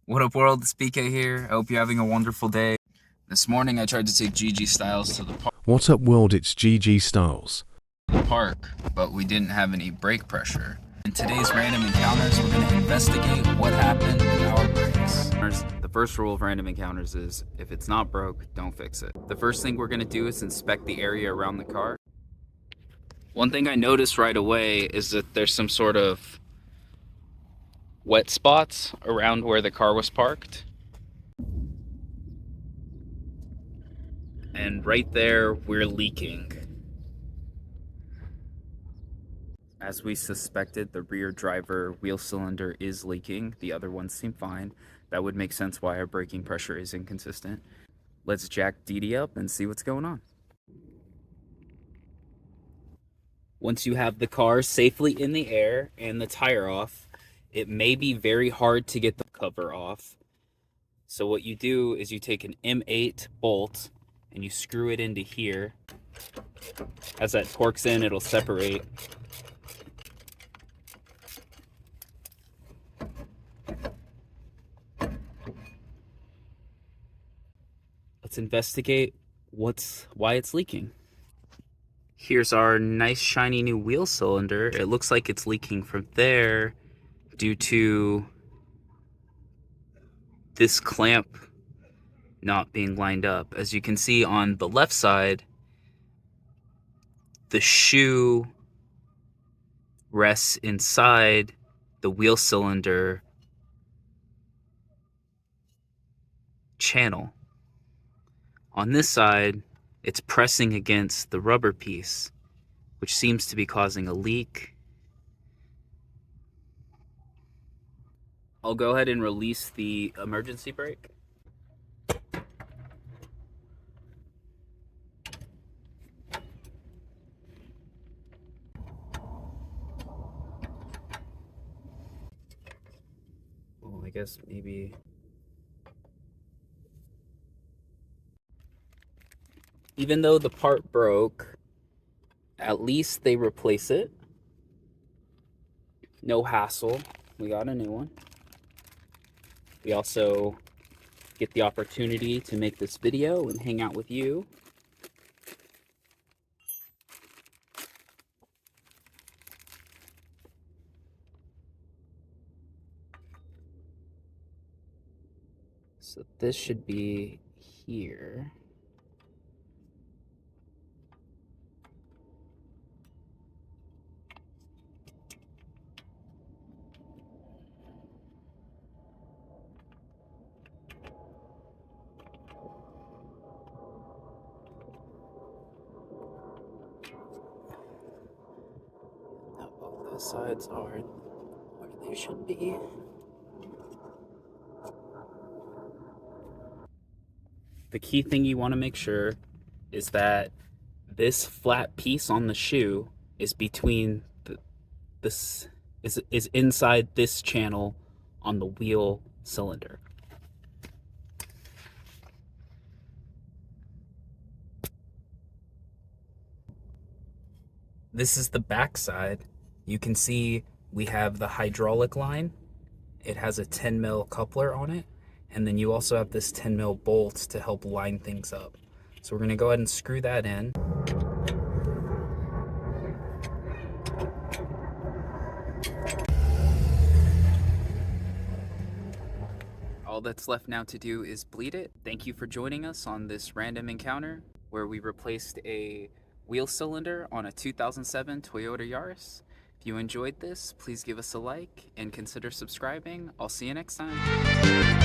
What up world, it's PK here. I hope you're having a wonderful day. This morning I tried to take GG Styles to the What's up world, it's GG Styles. park, but we didn't have any brake pressure. In today's random encounters, we're going to investigate what happened with our brakes. The first rule of random encounters is, if it's not broke, don't fix it. The first thing we're going to do is inspect the area around the car. One thing I noticed right away is that there's some sort of wet spots around where the car was parked. And right there, we're leaking. As we suspected, the rear driver wheel cylinder is leaking. The other ones seem fine. That would make sense why our braking pressure is inconsistent. Let's jack DD up and see what's going on. Once you have the car safely in the air and the tire off, it may be very hard to get the cover off. So what you do is you take an M8 bolt and you screw it into here. As that torques in, it'll separate. Let's investigate why it's leaking. Here's our nice shiny new wheel cylinder. It looks like it's leaking from there due to this clamp not being lined up. As you can see on the left side, the shoe rests inside the wheel cylinder channel. On this side, it's pressing against the rubber piece, which seems to be causing a leak. I'll go ahead and release the emergency brake. Well, I guess maybe... Even though the part broke, at least they replace it. No hassle. We got a new one. We also get the opportunity to make this video and hang out with you. So this should be here. Now both the sides are where they should be. The key thing you want to make sure is that this flat piece on the shoe is between this is inside this channel on the wheel cylinder. This is the back side. You can see we have the hydraulic line. It has a 10 mil coupler on it. And then you also have this 10 mil bolt to help line things up. So we're gonna go ahead and screw that in. All that's left now to do is bleed it. Thank you for joining us on this random encounter where we replaced a wheel cylinder on a 2007 Toyota Yaris. If you enjoyed this, please give us a like and consider subscribing. I'll see you next time.